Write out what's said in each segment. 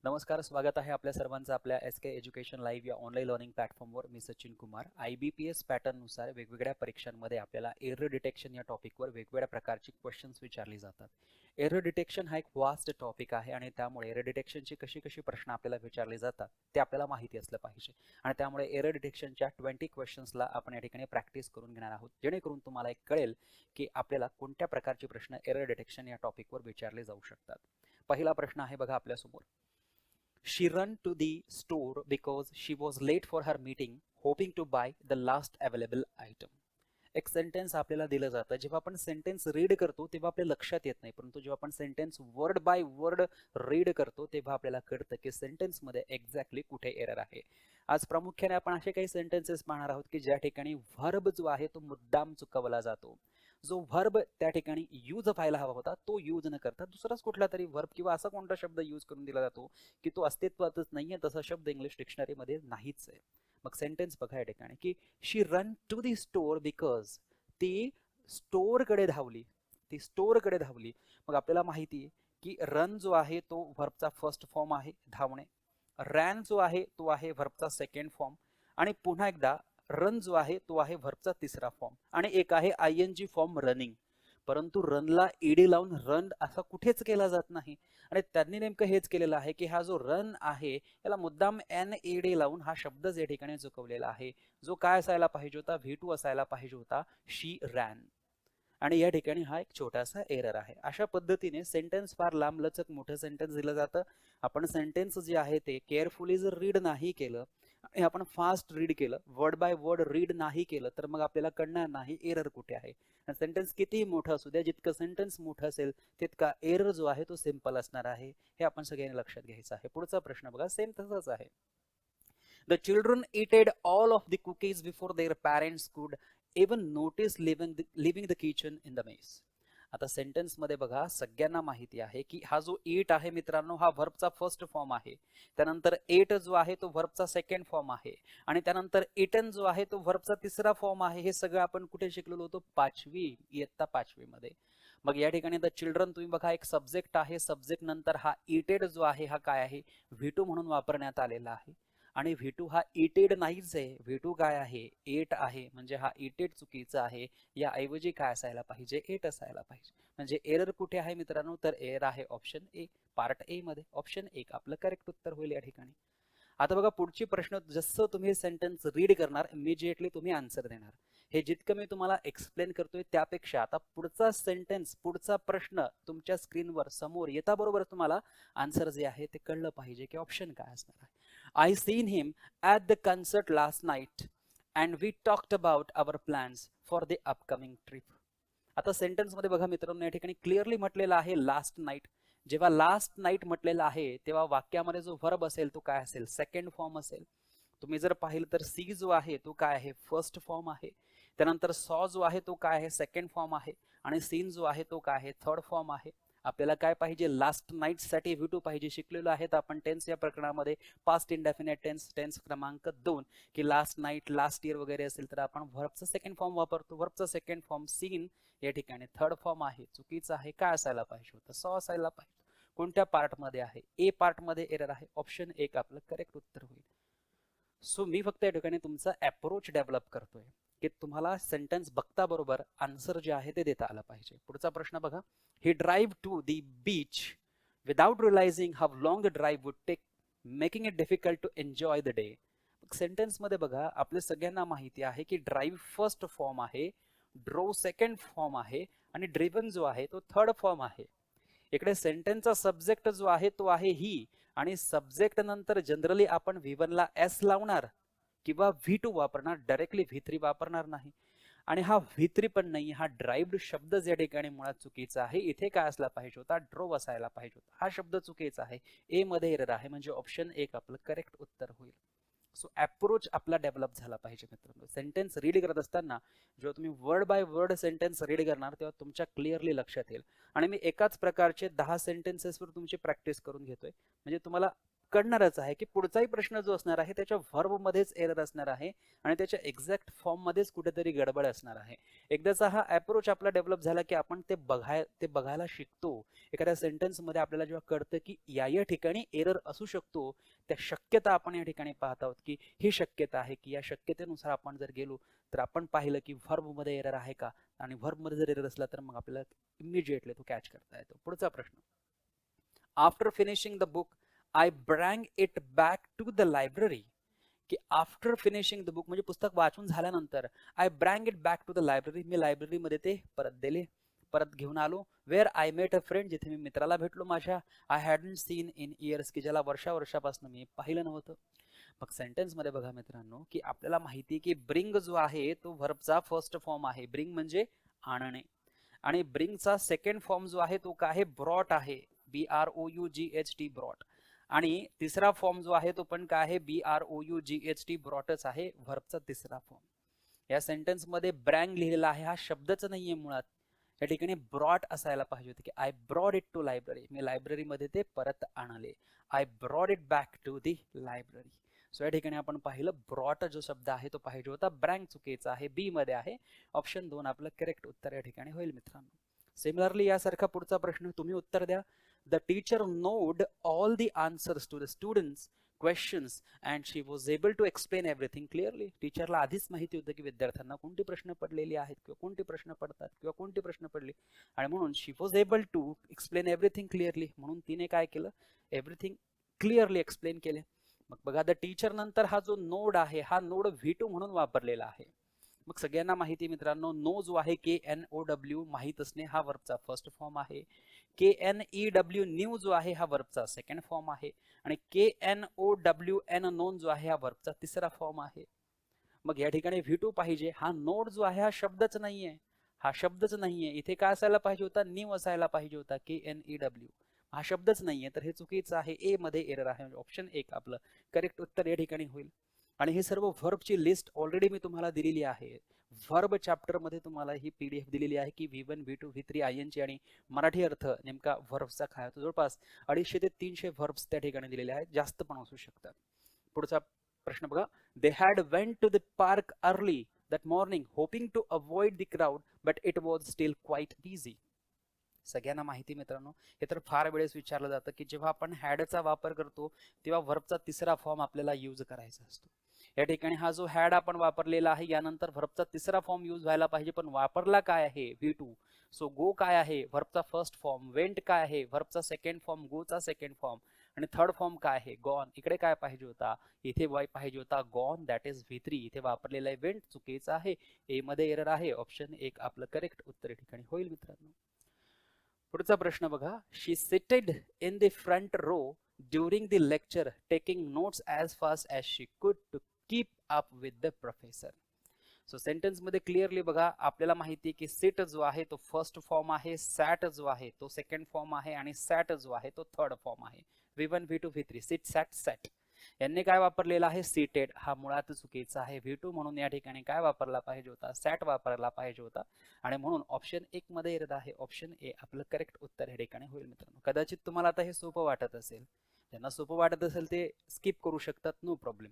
नमस्कार, स्वागत आहे आपल्या सर्वांचं आपल्या SK एज्युकेशन लाईव्ह या ऑनलाईन लर्निंग प्लॅटफॉर्मवर. मी सचिन कुमार. IBPS पॅटर्ननुसार वेगवेगळ्या परीक्षांमध्ये आपल्याला एरर डिटेक्शन या टॉपिकवर वेगवेगळ्या प्रकारची क्वेश्चन्स विचारली जातात. एरर डिटेक्शन हा एक वास्ट टॉपिक आहे आणि त्यामुळे एरर डिटेक्शनची कशी कशी प्रश्न आपल्याला विचारले जातात ते आपल्याला माहिती असलं पाहिजे. आणि त्यामुळे एरर डिटेक्शनच्या 20 क्वेश्चन्सला आपण या ठिकाणी प्रॅक्टिस करून घेणार आहोत, जेणेकरून तुम्हाला एक कळेल की आपल्याला कोणत्या प्रकारचे प्रश्न एरर डिटेक्शन या टॉपिकवर विचारले जाऊ शकतात. पहिला प्रश्न आहे बघा आपल्यासमोर. She ran to the store because she was late for her meeting, hoping to buy the last available item. एक सेंटेन्स आपल्याला दिलं जातं. जेव्हा आपण सेंटेन्स रीड करतो तेव्हा आपल्या लक्षात येत नाही, परंतु जेव्हा आपण sentence word by word read करतो तेव्हा आपल्याला कळतं की सेंटेन्समध्ये एक्झॅक्टली कुठे एरर आहे. आज प्रामुख्याने आपण असे काही सेंटेन्सेस पाहणार आहोत की ज्या ठिकाणी व्हर्ब जो आहे तो मुद्दाम चुकवला जातो. जो व्हर्ब त्या ठिकाणी यूज व्हायला हवा होता तो यूज न करता दुसराच कुठला तरी व्हर्ब किंवा असा कोणता शब्द यूज करून दिला जातो की तो अस्तित्वातच नाहीये, तसा शब्द इंग्लिश डिक्शनरीमध्ये नाहीच आहे. मग सेंटेन्स बघा या ठिकाणी की she run to the store because ती स्टोरकडे धावली. ती स्टोरकडे धावली. मग आपल्याला माहिती आहे की रन जो आहे तो व्हर्बचा फर्स्ट फॉर्म आहे, धावणे. रॅन जो आहे तो आहे व्हर्बचा सेकंड फॉर्म. आणि पुन्हा एकदा रन जो आहे तो आहे व्हर्बचा तिसरा फॉर्म. आणि एक आहे ING फॉर्म रनिंग. परंतु रनला ईडी लावून रन असा कुठेच केला जात नाही. आणि त्यांनी नेमकं हेच केलेलं आहे की हा जो रन आहे याला मुद्दाम NED लावून हा शब्दच या ठिकाणी चुकवलेला आहे. जो काय असायला पाहिजे होता, V2 असायला पाहिजे होता, शी रॅन. आणि या ठिकाणी हा एक छोटासा एरर आहे. अशा पद्धतीने सेंटेन्स फार लांबलचक मोठं सेंटेन्स दिलं जातं. आपण सेंटेन्स जे आहे ते केअरफुली जर रीड नाही केलं आणि आपण फास्ट रीड केलं, वर्ड बाय वर्ड रीड नाही केलं, तर मग आपल्याला कळणार नाही एरर कुठे आहे. सेंटेन्स कितीही मोठं असू द्या, जितकं सेंटेन्स मोठं असेल तितका एरर जो आहे तो सिंपल असणार आहे. हे आपण सगळ्यांनी लक्षात घ्यायचं आहे. पुढचा प्रश्न बघा, सेम तसंच आहे. The children ate all of the cookies before their parents could even notice leaving the kitchen in the mess. आता सेंटेन्स मध्ये बघा, सगळ्यांना माहिती आहे की हा जो एट आहे मित्रांनो हा व्हर्बचा फर्स्ट फॉर्म आहे. त्यानंतर एट जो आहे तो व्हर्बचा सेकंड फॉर्म आहे. आणि त्यानंतर इटन जो आहे तो व्हर्बचा तिसरा फॉर्म आहे. हे सगळं आपण कुठे शिकलेलो होतो? इयत्ता 5वी मध्ये. मग या ठिकाणी द चिल्ड्रन तुम्ही बघा, एक सब्जेक्ट आहे. सब्जेक्ट नंतर हा इटेड जो आहे हा काय आहे? V2 म्हणून वापरण्यात आलेला आहे. आणि V2 हा इटेड नाहीच आहे. V2 काय आहे? एट आहे. म्हणजे हा इटेड चुकीचा आहे. या ऐवजी काय असायला पाहिजे? एट असायला पाहिजे. म्हणजे एरर कुठे आहे मित्रांनो? तर एरर आहे ऑप्शन ए, पार्ट ए मध्ये. ऑप्शन 1 आपलं करेक्ट उत्तर होईल या ठिकाणी. आता बघा पुढची प्रश्न, जसं तुम्ही सेंटेन्स रीड करणार इमिजिएटली तुम्ही आन्सर देणार. हे जितकं मी तुम्हाला एक्सप्लेन करतोय त्यापेक्षा आता पुढचा सेंटेन्स, पुढचा प्रश्न तुमच्या स्क्रीनवर समोर येता बरोबर तुम्हाला आन्सर जे आहे ते कळलं पाहिजे की ऑप्शन काय असणार आहे. I seen him at the concert last night and we talked about our plans for the upcoming trip. आता सेंटेन्स मध्ये बघा मित्रांनो, या ठिकाणी क्लिअरली म्हटलेलं आहे लास्ट नाईट. जेव्हा लास्ट नाईट म्हटलेलं आहे तेव्हा वाक्यामध्ये जो व्हर्ब असेल तो काय असेल? सेकंड फॉर्म असेल. तुम्ही जर पाहिलं तर सी जो आहे तो काय आहे? फर्स्ट फॉर्म आहे. त्यानंतर सॉ जो आहे तो काय आहे? सेकंड फॉर्म आहे. आणि सीन जो आहे तो काय आहे? थर्ड फॉर्म आहे. आपल्याला काय पाहिजे? लास्ट नाईट साठी V2 पाहिजे. शिकलेलो आहेत आपण टेन्स या प्रकरणामध्ये पास्ट इंडेफिनेट टेन्स, टेन्स क्रमांक 2 की लास्ट नाईट, लास्ट इयर वगैरे असेल तर आपण व्हर्बचा सेकंड फॉर्म वापरतो. व्हर्बचा सेकंड फॉर्म सीन या ठिकाणी थर्ड फॉर्म आहे. चुकीचं आहे. काय असायला पाहिजे होतं? सॉ असायला पाहिजे. कोणत्या पार्ट मध्ये आहे? ए पार्ट मध्ये एरर आहे. ऑप्शन 1 आपलं करेक्ट उत्तर होईल. सो मी फक्त या ठिकाणी तुमचा अप्रोच डेव्हलप करतोय की तुम्हाला सेंटेन्स बघता बरोबर आन्सर जे आहे ते देता आलं पाहिजे. पुढचा प्रश्न बघा. He drive to the beach without realising how long the drive would take, making it difficult to enjoy the day. Sentence मध्ये बघा, आपल्या सगळ्यांना माहिती आहे की ड्राईव्ह फर्स्ट फॉर्म आहे, ड्रो सेकंड फॉर्म आहे आणि ड्रिव्हन जो आहे तो थर्ड फॉर्म आहे. इकडे सेंटेन्सचा सब्जेक्ट जो आहे तो आहे ही, आणि सब्जेक्ट नंतर जनरली आपण V1 ला S लावणार किंवा V2 वापरणार, डायरेक्टली V3 वापरणार नाही. आणि हा V3 पण नाही, हा ड्राईव्ड शब्द या ठिकाणी मुळात चुकीचा आहे. इथे काय असला पाहिजे होता? ड्रोव असायला पाहिजे होता. हा शब्द चुकीचा आहे. ए मध्ये एरर आहे. म्हणजे ऑप्शन 1 आपलं करेक्ट उत्तर होईल. सो अप्रोच आपला डेव्हलप झाला पाहिजे मित्रांनो. सेंटेन्स रीड करत असताना जेव्हा तुम्ही word by word sentence read करणार तेव्हा तुमच्या क्लिअरली लक्षात येईल. आणि मी एकाच प्रकारचे 10 सेंटेन्सेसवर तुमची प्रॅक्टिस करून घेतोय, म्हणजे तुम्हाला कळणारच आहे की पुढचाही प्रश्न जो असणार आहे त्याच्या व्हर्ब मध्येच एरर असणार आहे आणि त्याच्या एक्झॅक्ट फॉर्म मध्येच कुठेतरी गडबड असणार आहे. एकदाचा हा अप्रोच आपला डेव्हलप झाला की आपण ते बघायला शिकतो. एखाद्या सेंटेन्स मध्ये आपल्याला जेव्हा कळतं की या ठिकाणी एरर असू शकतो, त्या शक्यता आपण या ठिकाणी पाहत आहोत की ही शक्यता आहे की या शक्यतेनुसार आपण जर गेलो तर आपण पाहिलं की व्हर्ब मध्ये एरर आहे का, आणि व्हर्ब मध्ये जर एरर असला तर मग आपल्याला इमिजिएटली तो कॅच करता येतो. पुढचा प्रश्न, after finishing the book I brang it back to the library. की आफ्टर फिनिशिंग द बुक म्हणजे पुस्तक वाचून झाल्यानंतर I brang it back to the library, मी लायब्ररीमध्ये ते परत घेऊन आलो. Where I met a friend, जिथे मी मित्राला भेटलो माझ्या. I hadn't seen in years, की ज्याला वर्षापासून मी पाहिलं नव्हतं. मग सेंटेन्स मध्ये बघा मित्रांनो की आपल्याला माहिती आहे की ब्रिंग जो आहे तो व्हर्बचा फर्स्ट फॉर्म आहे. ब्रिंग म्हणजे आणणे, आणि ब्रिंगचा सेकंड फॉर्म जो आहे तो काय आहे, ब्रॉट आहे. BROUGHT brought. आणि तिसरा फॉर्म जो आहे तो पण काय आहे, BROUGHT ब्रॉटच आहे, व्हर्बचा तिसरा फॉर्म. या सेंटेन्स मध्ये ब्रँग लिहिलेला आहे, हा शब्दच नाहीये मुळात. या ठिकाणी ब्रॉट असायला पाहिजे होते की I brought it to library, मी लायब्ररीमध्ये ते परत आणले. I brought it back to the library. So या ठिकाणी आपण पाहिलं ब्रॉट जो शब्द आहे तो पाहिजे होता, ब्रँग चुकीचा आहे, बी मध्ये आहे. ऑप्शन 2 आपलं करेक्ट उत्तर या ठिकाणी होईल मित्रांनो. सिमिलरली यासारखा पुढचा प्रश्न तुम्ही उत्तर द्या. The teacher knowed all the answers to the students questions and she was able to explain everything clearly. टीचरला आधीच माहिती होतं की विद्यार्थ्यांना कोणते प्रश्न पडलेले आहेत किंवा कोणते प्रश्न पडतात किंवा कोणते प्रश्न पडले, आणि म्हणून she was able to explain everything clearly, म्हणून तिने काय केलं, एव्हरीथिंग क्लिअरली एक्सप्लेन केले. मग बघा द टीचर नंतर हा जो नोड आहे हा नोड V2 म्हणून वापरलेला आहे. मग सगळ्यांना माहिती मित्रांनो नो जो आहे KNOW माहित असणे हा वर्बचा फर्स्ट फॉर्म आहे. KNEW न्यू जो आहे हा वर्बचा सेकंड फॉर्म आहे, आणि KNOWN नोन जो आहे हा वर्बचा तिसरा फॉर्म आहे. मग या ठिकाणी V2 पाहिजे, हा नोड जो आहे हा शब्दच नाहीये, हा शब्दच नाहीये. इथे काय असायला पाहिजे होता, न्यू असायला पाहिजे होता, KNEW. हा शब्दच नाहीये तर हे चुकीचं आहे, ए मध्ये एरर आहे. ऑप्शन 1 आपलं करेक्ट उत्तर या ठिकाणी होईल. आणि हे सर्व व्हर्बची लिस्ट ऑलरेडी मी तुम्हाला दिलेली आहे. व्हर्ब चॅप्टर मध्ये तुम्हाला ही PDF दिलेली आहे की V1 V2 V3 ING आणि मराठी अर्थ नेमका व्हर्बचा काय होतो. जवळपास 250 ते 300 व्हर्ब्स त्या ठिकाणी दिलेले आहेत, जास्त पण असू शकतात. पुढचा प्रश्न बघा, they had went to the park early that morning hoping to avoid the crowd but it was still quite busy. सगळ्यांना माहिती मित्रांनो हे तर फार वेळेस विचारलं जातं की जेव्हा आपण हॅडचा वापर करतो तेव्हा व्हर्बचा तिसरा फॉर्म आपल्याला यूज करायचा असतो. या ठिकाणी हा जो हॅड आपण वापरलेला आहे यानंतर व्हर्बचा तिसरा फॉर्म यूज व्हायला पाहिजे, पण वापरला काय आहे, V2. सो गो काय आहे, व्हर्बचा फर्स्ट फॉर्म. वेंट काय आहे, व्हर्बचा सेकंड फॉर्म, गोचा सेकंड फॉर्म. आणि थर्ड फॉर्म काय आहे, गॉन. इकडे काय पाहिजे होता, इथे पाहिजे होता गॉन, दॅट इज V3. इथे वापरलेला आहे वेंट, चुकीचा आहे, ए मध्ये एरर आहे. ऑप्शन 1 आपलं करेक्ट उत्तर ठिकाणी होईल मित्रांनो. पुढचा प्रश्न बघा, she seated in the front row during the lecture taking notes as fast as she could to keep up with the professor. So sentence मध्ये क्लिअरली बघा आपल्याला माहिती आहे की सिट जो आहे तो फर्स्ट फॉर्म आहे, सॅट जो आहे तो सेकंड फॉर्म आहे, आणि सॅट जो आहे तो थर्ड फॉर्म आहे. V1 V2 V3 सिट सॅट सॅट. यांनी काय वापरलेला आहे, सीटेड. हा मुळात चुकीचा आहे. V2 म्हणून या ठिकाणी काय वापरला पाहिजे होता, सॅट वापरला पाहिजे होता, आणि म्हणून ऑप्शन 1 मध्ये येत आहे. ऑप्शन ए आपलं करेक्ट उत्तर या ठिकाणी होईल मित्रांनो. कदाचित तुम्हाला आता हे सोपं वाटत असेल, ज्यांना सोपं वाटत असेल ते स्किप करू शकतात, नो प्रॉब्लेम.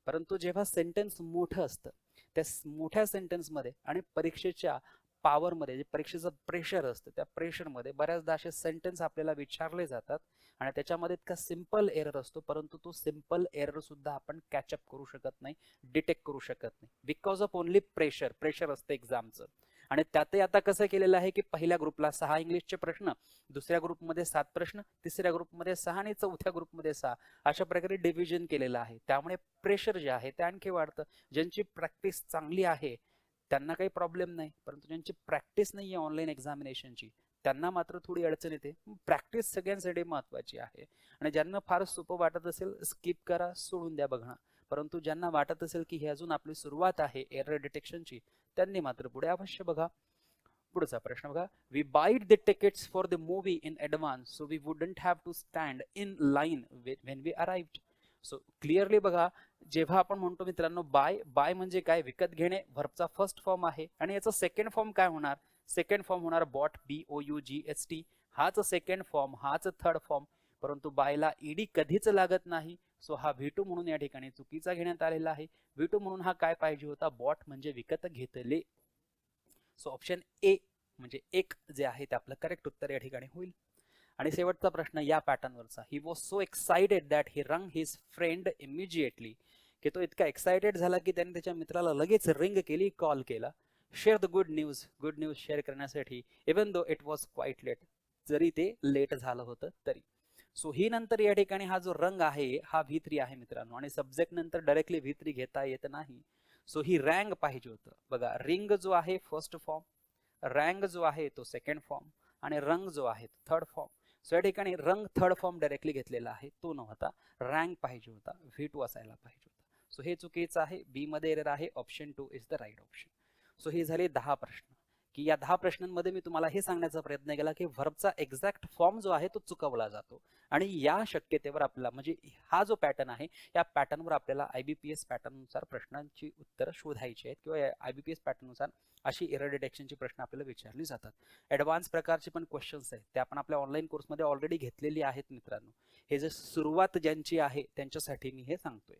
परंतु जेव्हा सेंटेन्स मोठं असतं त्या मोठ्या सेंटेन्स मध्ये आणि परीक्षेच्या पॉवरमध्ये जे परीक्षेचं प्रेशर असतं त्या प्रेशरमध्ये बऱ्याचदा असे सेंटेन्स आपल्याला विचारले जातात आणि त्याच्यामध्ये इतका सिंपल एरर असतो, परंतु तो सिंपल एरर सुद्धा आपण कॅचअप करू शकत नाही, डिटेक्ट करू शकत नाही, बिकॉज ऑफ ओनली प्रेशर असतं एक्झामचं. आणि त्यातही आता कसं केलेलं आहे की पहिल्या ग्रुपला 6 इंग्लिशचे प्रश्न, दुसऱ्या ग्रुपमध्ये 7 प्रश्न, तिसऱ्या ग्रुपमध्ये 6 आणि चौथ्या ग्रुपमध्ये 6, अशा प्रकारे डिव्हिजन केलेलं आहे. त्यामुळे प्रेशर जे आहे ते आणखी वाढतं. ज्यांची प्रॅक्टिस चांगली आहे त्यांना काही प्रॉब्लेम नाही, परंतु ज्यांची प्रॅक्टिस नाही आहे ऑनलाईन एक्झामिनेशनची त्यांना मात्र थोडी अडचण येते. प्रॅक्टिस सगळ्यांसाठी महत्वाची आहे, आणि ज्यांना फार सोपं वाटत असेल स्किप करा, सोडून द्या बघणं. परंतु ज्यांना वाटत असेल की ही अजून आपली सुरुवात आहे एरर डिटेक्शनची, त्यांनी मात्र पुढे अवश्य बघा. पुढचा प्रश्न बघा, we buyed the tickets for the movie in advance so we wouldn't have to stand in line when we arrived. So clearly बघा, जेव्हा आपण म्हणतो मित्रांनो बाय म्हणजे काय, विकत घेणे, व्हर्बचा फर्स्ट फॉर्म आहे, आणि याचा सेकंड फॉर्म काय होणार, सेकंड फॉर्म होणार बॉट, BOUGHT. हाच सेकंड फॉर्म, हाच थर्ड फॉर्म. परंतु बायला ईडी कधीच लागत नाही. सो हा V2 म्हणून या ठिकाणी चुकीचा घेण्यात आलेला आहे. V2 म्हणून हा काय पाहिजे होता, बॉट म्हणजे विकत घेतले. सो ऑप्शन ए म्हणजे एक जे आहे ते आपलं करेक्ट उत्तर या ठिकाणी होईल. आणि शेवटचा प्रश्न या पॅटर्नवरचा. He was so excited that he rang his friend immediately, की तो इतका एक्साइटेड झाला की त्याने त्याच्या मित्राला लगेच रिंग केली, कॉल केला. Share the good news share करण्यासाठी, even though it was quite late, जरी ते लेट झालं होतं तरी. सो ही नंतर या ठिकाणी हा जो रंग आहे हा V3 आहे मित्रांनो, आणि सब्जेक्ट नंतर डायरेक्टली V3 घेता येत नाही. सो ही रँग पाहिजे होतं. बघा, रिंग जो आहे फर्स्ट फॉर्म, रँग जो आहे तो सेकंड फॉर्म, आणि रंग जो आहे थर्ड फॉर्म. सो या ठिकाणी रंग थर्ड फॉर्म डायरेक्टली घेतलेला आहे, तो नव्हता, रँग पाहिजे होता, V2 असायला पाहिजे होता. सो हे चुकीचं आहे, बी मध्ये एरर आहे, option 2 is the right option. So हे झाले 10 प्रश्न, की या 10 प्रश्नांमध्ये मी तुम्हाला हे सांगण्याचा प्रयत्न केला की व्हर्बचा एक्झॅक्ट फॉर्म जो आहे तो चुकवला जातो, आणि या शक्यतेवर आपल्याला म्हणजे हा जो पॅटर्न आहे या पॅटर्नवर आपल्याला IBPS पॅटर्ननुसार प्रश्नांची उत्तरं शोधायची आहेत, किंवा IBPS पॅटर्ननुसार अशी एरर डिटेक्शनची प्रश्न आपल्याला विचारली जातात. ॲडव्हान्स प्रकारचे पण क्वेश्चन्स आहेत ते आपण आपल्या ऑनलाईन कोर्समध्ये ऑलरेडी घेतलेली आहेत मित्रांनो. हे जे सुरुवात ज्यांची आहे त्यांच्यासाठी मी हे सांगतोय.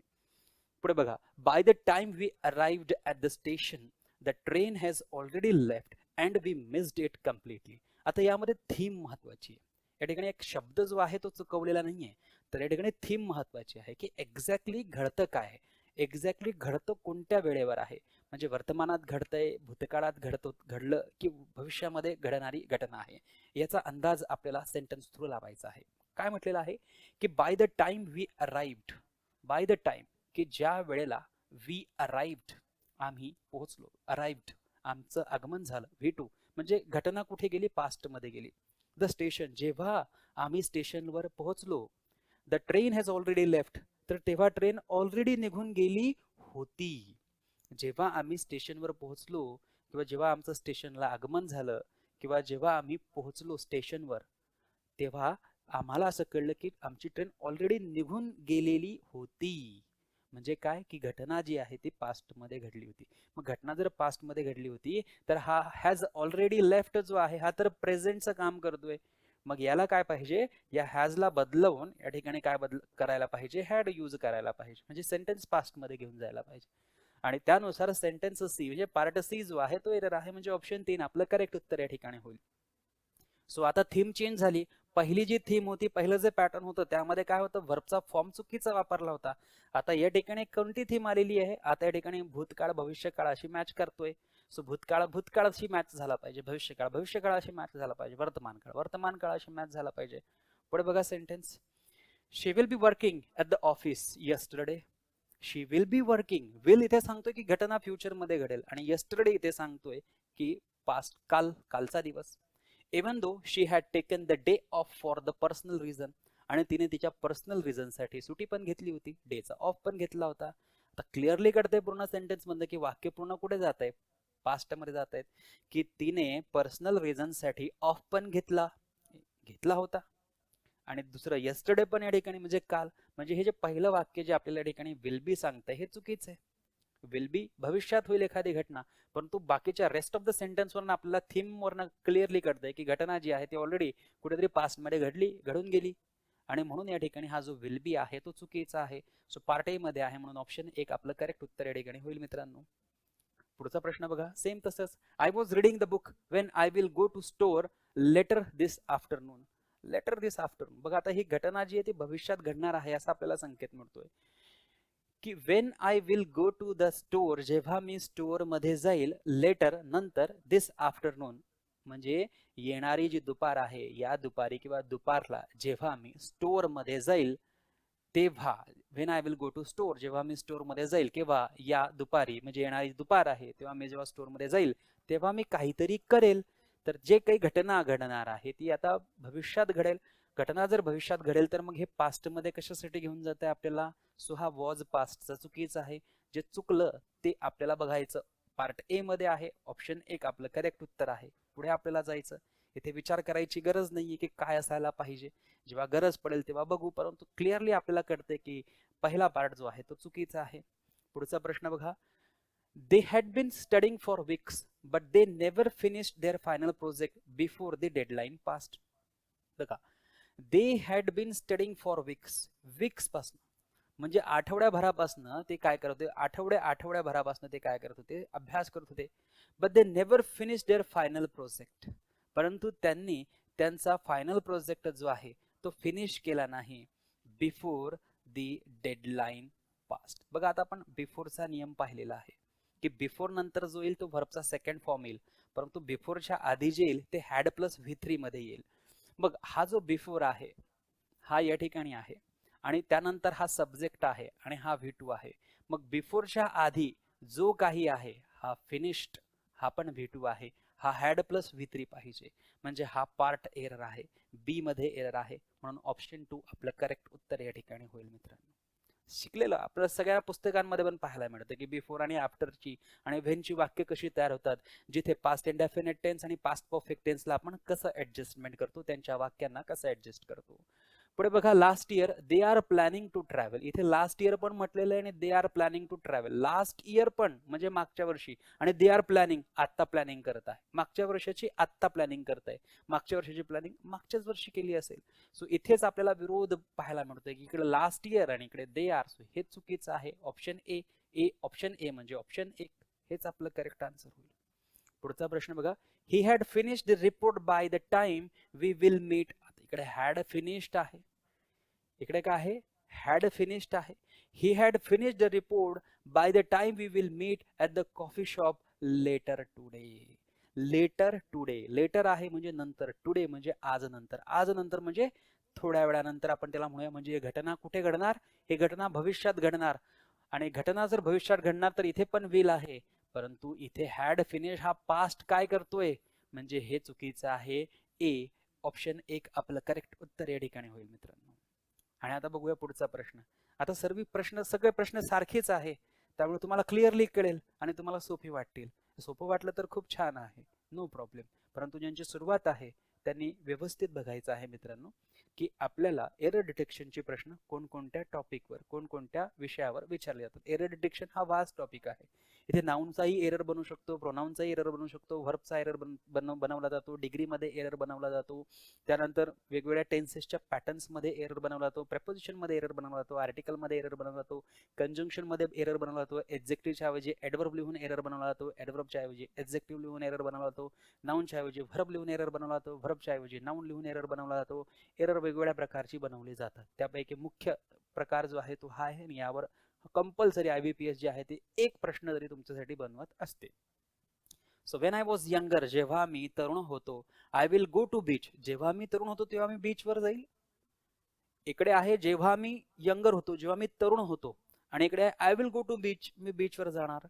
पुढे बघा, by the time we arrived at the station the train has already left and we missed it completely. आता यामध्ये थीम महत्वाची आहे. या ठिकाणी एक शब्द जो आहे तो चुकवलेला नाहीये, तर या ठिकाणी थीम महत्वाची आहे की एक्झॅक्टली घडतं काय आहे, एक्झॅक्टली घडतं कोणत्या वेळेवर आहे, म्हणजे वर्तमानात घडतंय, भूतकाळात घडलं की भविष्यामध्ये घडणारी घटना आहे, याचा अंदाज आपल्याला सेंटेन्स थ्रू लावायचा आहे. काय म्हटलेलं आहे की by the time we arrived, by the time की ज्या वेळेला, वी अराइव्ड आम्ही पोहोचलो, अराइव्ड आमचं आगमन झालं, V2 म्हणजे घटना कुठे गेली, पास्ट मध्ये गेली. द स्टेशन जेव्हा आम्ही स्टेशनवर पोहोचलो, the train has already left तर तेव्हा ट्रेन ऑलरेडी निघून गेली होती. जेव्हा आम्ही स्टेशनवर पोहोचलो किंवा जेव्हा आमचं स्टेशनला आगमन झालं किंवा जेव्हा आम्ही पोहोचलो स्टेशनवर, तेव्हा आम्हाला असं कळलं की आमची ट्रेन ऑलरेडी निघून गेलेली होती. म्हणजे काय की घटना जी आहे ती पास्ट मध्ये घडली होती. मग घटना जर पास्ट मध्ये घडली होती तर हा हॅज ऑलरेडी लेफ्ट जो आहे हा तर प्रेझेंटचं काम करतोय. मग याला काय पाहिजे, या हॅजला बदलवून या ठिकाणी काय करायला पाहिजे, हॅड यूज करायला पाहिजे, म्हणजे सेंटेन्स पास्ट मध्ये घेऊन जायला पाहिजे. आणि त्यानुसार सेंटेन्स सी म्हणजे पार्ट सी जो आहे तो एरर आहे, म्हणजे ऑप्शन 3 आपलं करेक्ट उत्तर या ठिकाणी होईल. सो आता थीम चेंज झाली. पहिली जी थीम होती, पहिलं जे पॅटर्न होतं त्यामध्ये काय होतं, व्हर्बचा फॉर्म चुकीचा वापरला होता. आता या ठिकाणी कोणती थीम आलेली आहे, आता या ठिकाणी भूतकाळ भविष्यकाळाशी मॅच करतोय. सो भूतकाळ भूतकाळाशी मॅच झाला पाहिजे, भविष्यकाळ भविष्यकाळाशी मॅच झाला पाहिजे, वर्तमान काळ वर्तमान काळाशी मॅच झाला पाहिजे. पुढे बघा sentence, she will be working at the office yesterday. She will be working, will इथे सांगतोय की घटना फ्युचर मध्ये घडेल, आणि यस्टरडे इथे सांगतोय की पास्ट, काल, कालचा दिवस. Even though she had taken the day off for the personal reason, आणि तिने तिच्या पर्सनल रिझन साठी सुट्टी पण घेतली होती, डेचा ऑफ पण घेतला होता. आता क्लिअरली कळतंय पूर्ण सेंटेन्स मध्ये की वाक्य पूर्ण कुठे जात आहे, पास्ट मध्ये जात आहेत, की तिने पर्सनल रिझन साठी ऑफ पण घेतला होता. आणि दुसरं यस्टरडे पण या ठिकाणी म्हणजे काल, म्हणजे हे जे पहिलं वाक्य जे आपल्याला या ठिकाणी विल बी सांगतंय हे चुकीचं आहे. विल बी भविष्यात होईल एखादी घटना, परंतु बाकीच्या रेस्ट ऑफ द सेंटेन्स वरून आपल्याला थीम वरनं क्लिअरली कळतंय की घटना जी आहे ती ऑलरेडी कुठेतरी पास्ट मध्ये घडून गेली, आणि म्हणून या ठिकाणी हा जो विल बी आहे तो चुकीचा आहे. सो पार्ट ए मध्ये आहे, म्हणून ऑप्शन 1 आपलं करेक्ट उत्तर या ठिकाणी होईल मित्रांनो. पुढचा प्रश्न बघा, सेम तसंच, I was reading the book when I will go to store later this afternoon. Later this afternoon, बघा आता ही घटना जी आहे ती भविष्यात घडणार आहे असा आपल्याला संकेत मिळतोय की when I will go to the store, जेव्हा मी स्टोअर मध्ये जाईल, लेटर नंतर, दिस आफ्टरनून म्हणजे येणारी जी दुपार आहे या दुपारी किंवा दुपारला जेव्हा मी स्टोअर मध्ये जाईल तेव्हा, when I will go to store जेव्हा मी स्टोअर मध्ये जाईल, केव्हा, या दुपारी म्हणजे येणारी दुपार आहे तेव्हा मी जेव्हा स्टोअर मध्ये जाईल तेव्हा मी काहीतरी करेल. तर जे काही घटना घडणार आहे ती आता भविष्यात घडेल. घटना जर भविष्यात घडेल तर मग हे पास्ट मध्ये कशासाठी घेऊन जात आहे आपल्याला. सो हा वॉज पास्टचा चुकीचा आहे. जे चुकलं ते आपल्याला बघायचं, पार्ट ए मध्ये आहे, ऑप्शन 1 आपलं करेक्ट उत्तर आहे. पुढे आपल्याला जायचं, इथे विचार करायची गरज नाहीये की काय असायला पाहिजे, जेव्हा गरज पडेल तेव्हा बघू, परंतु क्लिअरली आपल्याला कळते की पहिला पार्ट जो आहे तो चुकीचा आहे. पुढचा प्रश्न बघा, they had been studying for weeks but they never finished their final project before the deadline passed. बघा, they had been studying for weeks पासून, म्हणजे आठवड्याभरापासनं ते काय करत होते, आठवड्याभरापासनं ते काय करत होते, अभ्यास करत होते. But they never finish their final project, परंतु त्यांनी त्यांचा फायनल प्रोजेक्ट जो आहे तो फिनिश केला नाही बिफोर दी डेडलाईन पास्ट. बघा आता आपण बिफोरचा नियम पाहिलेला आहे की बिफोर नंतर जो येईल तो व्हर्बचा सेकंड फॉर्म येईल, परंतु बिफोरच्या आधी जे येईल ते हॅड प्लस V3 मध्ये येईल. मग हा जो बिफोर आहे हा या ठिकाणी आहे आणि त्यानंतर हा सब्जेक्ट आहे आणि हा V2 आहे. मग बिफोरच्या आधी जो काही आहे हा फिनिश्ड, हा पण V2 आहे, हा हॅड प्लस V3 पाहिजे, म्हणजे हा पार्ट एरर आहे, बी मध्ये एरर आहे, म्हणून ऑप्शन 2 आपलं करेक्ट उत्तर या ठिकाणी होईल. मित्रांनो, शिकलेलं आपल्या सगळ्या पुस्तकांमध्ये पण पाहायला मिळतं की बिफोर आणि आफ्टरची आणि व्हेनची वाक्य कशी तयार होतात, जिथे पास्ट इंडेफिनिट टेन्स आणि पास्ट परफेक्ट टेन्सला आपण कसं ऍडजस्टमेंट करतो, त्यांच्या वाक्यांना कसं ऍडजस्ट करतो. पुढे बघा last year they are planning to travel, इथे लास्ट इयर पण म्हटलेलं आहे आणि they are planning to travel. Last year पण म्हणजे मागच्या वर्षी, आणि दे आर प्लॅनिंग आत्ता प्लॅनिंग करत आहे, मागच्या वर्षाची आत्ता प्लॅनिंग करत आहे, मागच्या वर्षाची प्लॅनिंग मागच्याच वर्षी केली असेल. सो इथेच आपल्याला विरोध पाहायला मिळतोय की इकडे लास्ट इयर आणि इकडे दे आर, सो हे चुकीचं आहे. ऑप्शन ए ऑप्शन ए म्हणजे ऑप्शन 1 हेच आपलं करेक्ट आन्सर होईल. पुढचा प्रश्न बघा, he had finished the report by the time we will meet. इकडे हॅड फिनिश्ड आहे, इकडे काय आहे, हॅड फिनिश्ड आहे. He had finished the report by the time we will meet at the coffee shop later today. Later today, later आहे म्हणजे नंतर, today म्हणजे आज नंतर, आज नंतर म्हणजे थोड्या वेळानंतर आपण त्याला म्हणूया. म्हणजे घटना कुठे घडणार, हे घटना भविष्यात घडणार, आणि घटना जर भविष्यात घडणार तर इथे पण विल आहे, परंतु इथे हॅड फिनिश हा पास्ट काय करतोय, म्हणजे हे चुकीचं आहे. ए ऑप्शन 1 आपलं करेक्ट उत्तर या ठिकाणी होईल. मित्रांनो, आणि आता बघूया पुढचा प्रश्न. आता सगळे प्रश्न सारखेच आहे, त्यामुळे तुम्हाला क्लिअरली कळेल आणि तुम्हाला सोपी वाटतील. सोपं वाटलं तर खूप छान आहे, नो प्रॉब्लेम, परंतु ज्यांची सुरुवात आहे त्यांनी व्यवस्थित बघायचं आहे. मित्रांनो, की आपल्याला एरर डिटेक्शनचे प्रश्न कोणकोणत्या टॉपिकवर, कोणकोणत्या विषयावर विचारले जातात. एरर डिटेक्शन हा वास्ट टॉपिक आहे. इथे नाउनचाही एरर बनू शकतो, प्रोनाउनचाही एरर बनू शकतो, व्हर्बचा एरर बनवला जातो, डिग्रीमध्ये एरर बनवला जातो, त्यानंतर वेगवेगळ्या टेन्सेसच्या पॅटर्न्समध्ये एरर बनवला जातो, प्रेपोजिशनमध्ये एरर बनवला जातो, आर्टिकलमध्ये एरर बनवला जातो, कंजंक्शनमध्ये एरर बनवला जातो, एक्झेक्टिव्हच्या ऐवजी ॲडव्हर्ब लिहून एरर बनवला जातो, ॲडव्हर्बच्या ऐवजी एक्झेक्टिव्ह लिहून एरर बनवला जातो, नाउनच्या ऐवजी व्हर्ब लिहून एरर बनवला जातो, व्हर्बच्या ऐवजी नाउन लिहून एरर बनवला जातो. एरर वेगवेगळ्या प्रकारची बनवली जातात, त्यापैकी मुख्य प्रकार जो आहे तो हा आहे, आणि यावर कंपल्सरी IBPS जे आहे ते एक प्रश्न जरी तुमच्यासाठी बनवत असते. So when I was younger, जेव्हा मी तरुण होतो, I will go to beach, जेव्हा मी तरुण होतो तेव्हा मी बीचवर जाईल. इकडे आहे जेव्हा मी यंगर होतो, जेव्हा मी तरुण होतो, आणि इकडे I will go to beach, मी बीचवर जाणार.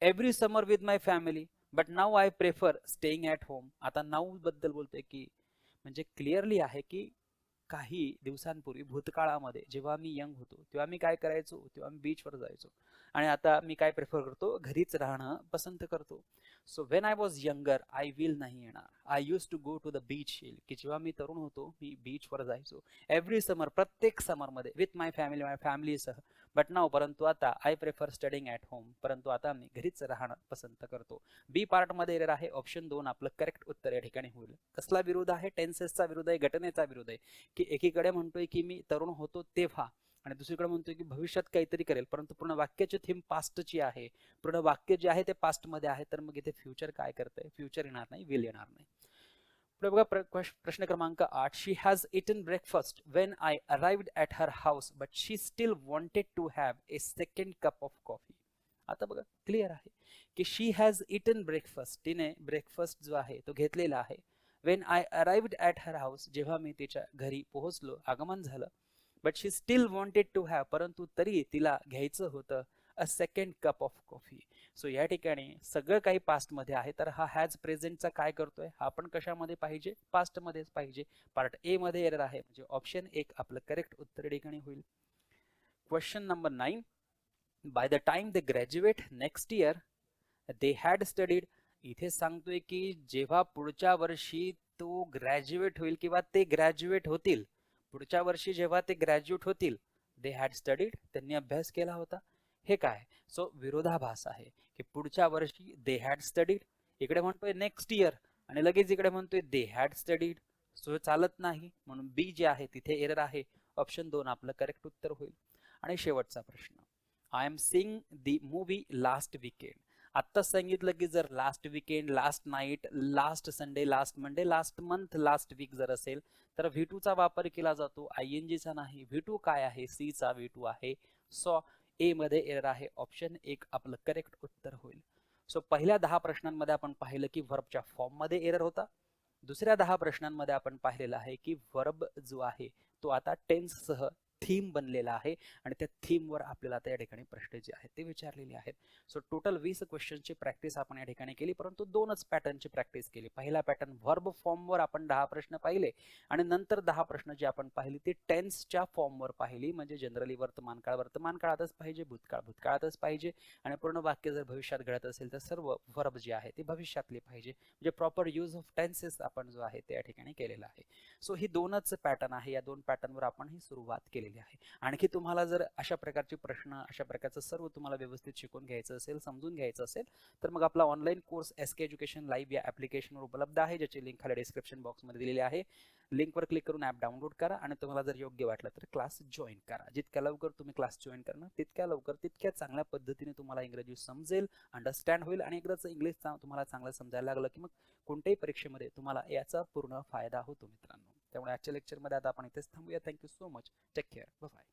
Every summer with my family, but now I prefer staying at home. आता नाऊ बद्दल बोलतोय की, म्हणजे क्लिअरली आहे की काही दिवसांपूर्वी भूतकाळामध्ये जेव्हा मी यंग होतो तेव्हा मी काय करायचो, तेव्हा मी बीचवर जायचो, आणि आता मी काय प्रेफर करतो, घरीच राहणं पसंत करतो. So when I was younger I will नाही येणार, I use to go to the beach येईल, की जेव्हा मी तरुण होतो मी बीचवर जायचो. एव्हरी समर, प्रत्येक समरमध्ये, विथ माय फॅमिलीसह. बट नाव, परंतु आता, I prefer studying at home, परंतु आता मी घरीच राहणं पसंत करतो. बी पार्टमध्ये एरर आहे, ऑप्शन 2 आपलं करेक्ट उत्तर या ठिकाणी होईल. कसला विरोध आहे, टेन्सेसचा विरोध आहे, घटनेचा विरोध आहे, की एकीकडे म्हणतोय की मी तरुण होतो तेव्हा, आणि दुसरीकडे म्हणतोय की भविष्यात काहीतरी करेल, परंतु पूर्ण वाक्याची थीम पास्टची आहे, पूर्ण वाक्य जे आहे ते पास्टमध्ये आहे, तर मग इथे फ्युचर काय करतंय, फ्युचर येणार नाही, विल येणार नाही. पुढे बघा प्रश्न क्रमांक 8, she has eaten breakfast when I arrived at her house but she still wanted to have a second cup of coffee. आता बघा क्लिअर आहे की शी हॅज इटन ब्रेकफास्ट, तिने ब्रेकफास्ट जो आहे तो घेतलेला आहे. When I arrived at her house, जेव्हा मी तिच्या घरी पोहोचलो, आगमन झालं. But she still wanted to have, परंतु तरी तिला घ्यायचं होतं a second cup of coffee. So या ठिकाणी सगळं काही पास्टमध्ये आहे, तर हा हॅज प्रेझेंटचा काय करतोय, हा पण कशामध्ये पाहिजे, पास्टमध्येच पाहिजे. पार्ट ए मध्ये एरर आहे, म्हणजे ऑप्शन 1 आपलं करेक्ट उत्तर या ठिकाणी होईल. Question number 9, bye the time they graduate next year they had studied. इथे सांगतोय की जेव्हा पुढच्या वर्षी तो ग्रॅज्युएट होईल किंवा ते ग्रॅज्युएट होतील, पुढच्या वर्षी जेव्हा ते ग्रॅज्युएट होतील, दे हॅड स्टडीड, त्यांनी अभ्यास केला होता. हे काय, सो विरोधाभास आहे की पुढच्या वर्षी दे हॅड स्टडीड, इकडे म्हणतोय नेक्स्ट इयर, आणि लगेच इकडे म्हणतोय दे हॅड स्टडीड. सो चालत नाही, म्हणून बी जे आहे तिथे एरर आहे. ऑप्शन 2 आपलं करेक्ट उत्तर होईल. आणि शेवटचा प्रश्न, I am seeing the movie last weekend. आत्ताच सांगितलं की जर last weekend, last night, last Sunday, last Monday, last month, last week जर असेल तर V2 चा वापर केला जातो, ING चा नाही. V2 काय आहे? C चा V2 आहे. सो ए मध्ये एरर आहे. ऑप्शन 1 आपलं करेक्ट उत्तर होईल. सो पहिल्या 10 प्रश्नांमध्ये आपण पाहिलं की व्हर्बच्या फॉर्म मध्ये एरर होता. दुसऱ्या 10 प्रश्नांमध्ये आपण पाहिलेलं आहे की व्हर्ब जो आहे तो आता टेन्स सह थीम बनलेला आहे आणि त्या थीमवर आपल्याला त्या ठिकाणी प्रश्न जे आहेत ते विचारलेले आहेत. सो टोटल 20 क्वेश्चनची प्रॅक्टिस आपण या ठिकाणी केली, परंतु 2च पॅटर्नची प्रॅक्टिस केली. पहिला पॅटर्न व्हर्ब फॉर्मवर आपण 10 प्रश्न पाहिले आणि नंतर 10 प्रश्न जे आपण पाहिली ते टेन्सच्या फॉर्मवर पाहिली. म्हणजे जनरली वर्तमान काळातच पाहिजे, भूतकाळ भूतकाळातच पाहिजे आणि पूर्ण वाक्य जर भविष्यात घडत असेल तर सर्व व्हर्ब जे आहे ते भविष्यातले पाहिजे. म्हणजे प्रॉपर यूज ऑफ टेन्सेस आपण जो आहे त्या ठिकाणी केलेला आहे. सो ही 2च पॅटर्न आहे. या 2 पॅटर्नवर आपण ही सुरुवात केलेली आहे. आणखी तुम्हाला जर अशा प्रकारचे प्रश्न, अशा प्रकारचं सर्व तुम्हाला व्यवस्थित शिकून घ्यायचं असेल, समजून घ्यायचं असेल तर मग आपला online course SK education live या ऍप्लिकेशनवर उपलब्ध आहे, ज्याची लिंक खाली डिस्क्रिप्शन बॉक्समध्ये दिलेली आहे. लिंकवर क्लिक करून ऍप डाउनलोड करा आणि तुम्हाला जर योग्य वाटलं तर क्लास जॉईन करा. जितक्या लवकर तुम्ही क्लास जॉईन करणार तितक्या लवकर तितक्या चांगल्या पद्धतीने तुम्हाला इंग्रजी समजेल, अंडरस्टँड होईल आणि एकदाच इंग्लिश तुम्हाला चांगलं समजायला लागलं की मग कोणत्याही परीक्षेमध्ये तुम्हाला याचा पूर्ण फायदा होतो मित्रांनो. त्यामुळे आजच्या लेक्चरमध्ये आता आपण इथेच थांबूया. Thank you so much. Take care. Bye.